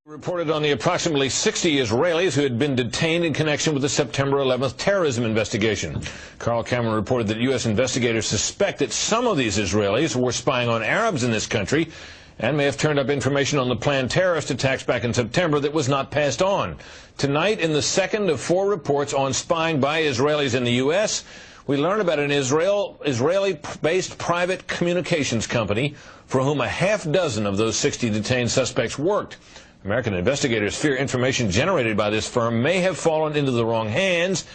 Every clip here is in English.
Reported on the approximately 60 Israelis who had been detained in connection with the September 11th terrorism investigation. Carl Cameron reported that U.S. investigators suspect that some of these Israelis were spying on Arabs in this country and may have turned up information on the planned terrorist attacks back in September that was not passed on. Tonight, in the second of 4 reports on spying by Israelis in the U.S., we learn about an Israeli-based private communications company for whom a half dozen of those 60 detained suspects worked. American investigators fear information generated by this firm may have fallen into the wrong hands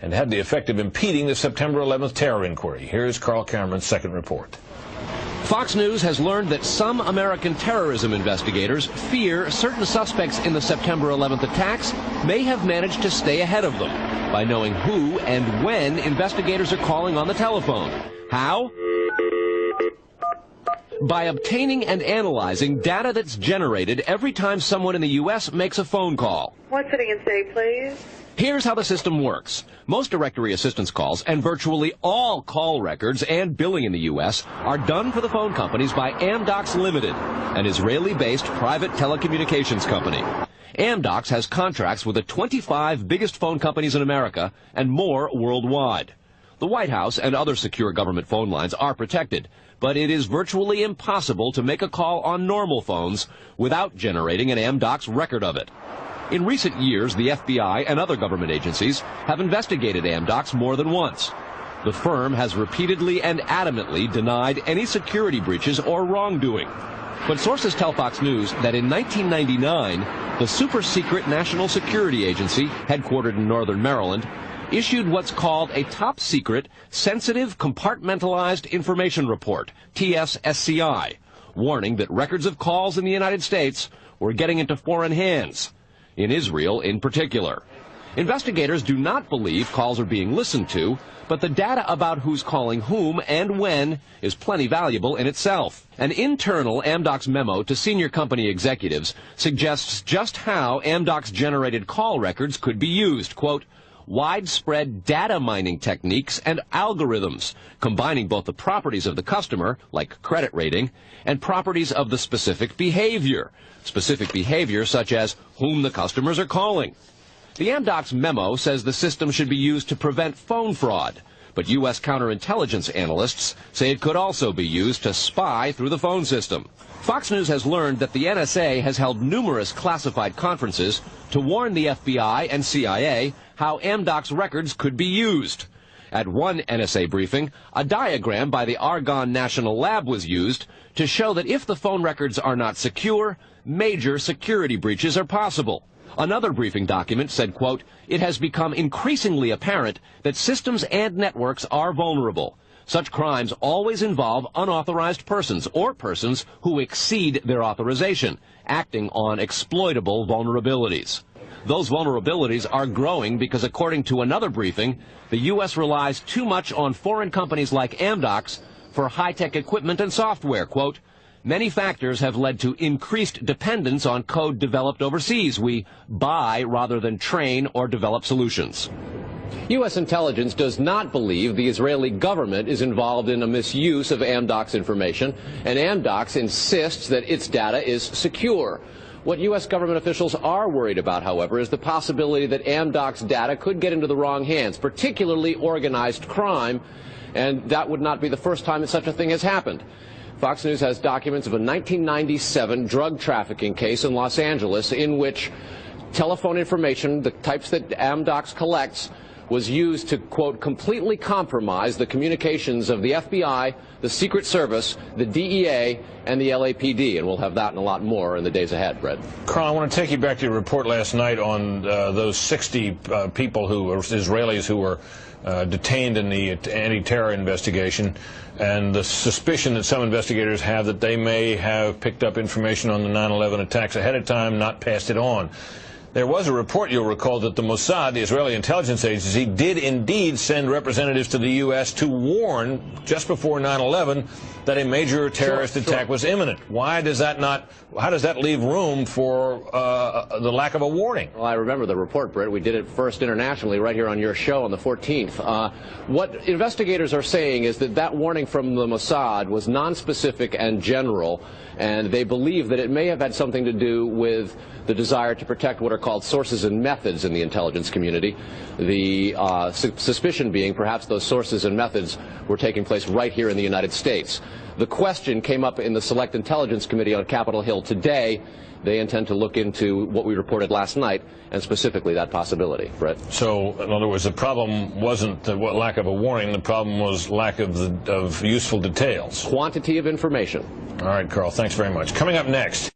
and had the effect of impeding the September 11th terror inquiry. Here's Carl Cameron's second report. Fox News has learned that some American terrorism investigators fear certain suspects in the September 11th attacks may have managed to stay ahead of them by knowing who and when investigators are calling on the telephone. How? By obtaining and analyzing data that's generated every time someone in the U.S. makes a phone call. One sitting in city, please. Here's how the system works. Most directory assistance calls and virtually all call records and billing in the U.S. are done for the phone companies by Amdocs Limited, an Israeli-based private telecommunications company. Amdocs has contracts with the 25 biggest phone companies in America and more worldwide. The White House and other secure government phone lines are protected, but it is virtually impossible to make a call on normal phones without generating an Amdocs record of it. In recent years, the FBI and other government agencies have investigated Amdocs more than once. The firm has repeatedly and adamantly denied any security breaches or wrongdoing. But sources tell Fox News that in 1999, the super-secret National Security Agency, headquartered in northern Maryland, issued what's called a top-secret, sensitive, compartmentalized information report, TSSCI, warning that records of calls in the United States were getting into foreign hands, in Israel in particular. Investigators do not believe calls are being listened to, but the data about who's calling whom and when is plenty valuable in itself. An internal Amdocs memo to senior company executives suggests just how Amdocs-generated call records could be used, quote, widespread data mining techniques and algorithms, combining both the properties of the customer, like credit rating, and properties of the specific behavior such as whom the customers are calling. The Amdocs memo says the system should be used to prevent phone fraud, but U.S. counterintelligence analysts say it could also be used to spy through the phone system. Fox News has learned that the NSA has held numerous classified conferences to warn the FBI and CIA how Amdocs records could be used. At one NSA briefing, a diagram by the Argonne National Lab was used to show that if the phone records are not secure, major security breaches are possible. Another briefing document said, quote, it has become increasingly apparent that systems and networks are vulnerable. Such crimes always involve unauthorized persons or persons who exceed their authorization, acting on exploitable vulnerabilities. Those vulnerabilities are growing because, according to another briefing, the U.S. relies too much on foreign companies like Amdocs for high-tech equipment and software. Quote, many factors have led to increased dependence on code developed overseas. We buy rather than train or develop solutions. U.S. intelligence does not believe the Israeli government is involved in a misuse of Amdocs information, and Amdocs insists that its data is secure. What U.S. government officials are worried about, however, is the possibility that Amdocs data could get into the wrong hands, particularly organized crime, and that would not be the first time that such a thing has happened. Fox News has documents of a 1997 drug trafficking case in Los Angeles in which telephone information, the types that Amdocs collects, was used to, quote, completely compromise the communications of the FBI, the Secret Service, the DEA, and the LAPD. And we'll have that and a lot more in the days ahead, Fred. Carl, I want to take you back to your report last night on those 60 people who were Israelis who were detained in the anti-terror investigation, and the suspicion that some investigators have that they may have picked up information on the 9/11 attacks ahead of time, not passed it on. There was a report, you'll recall, that the Mossad, the Israeli intelligence agency, did indeed send representatives to the U.S. to warn, just before 9/11, that a major terrorist attack was imminent. Why does that not? How does that leave room for the lack of a warning? Well, I remember the report, Britt. We did it first internationally right here on your show on the 14th. What investigators are saying is that that warning from the Mossad was nonspecific and general, and they believe that it may have had something to do with the desire to protect what are called sources and methods in the intelligence community. The suspicion being perhaps those sources and methods were taking place right here in the United States. The question came up in the Select Intelligence Committee on Capitol Hill today. They intend to look into what we reported last night, and specifically that possibility. Brett? So, in other words, the problem wasn't the lack of a warning. The problem was lack of useful details. Quantity of information. All right, Carl, thanks very much. Coming up next.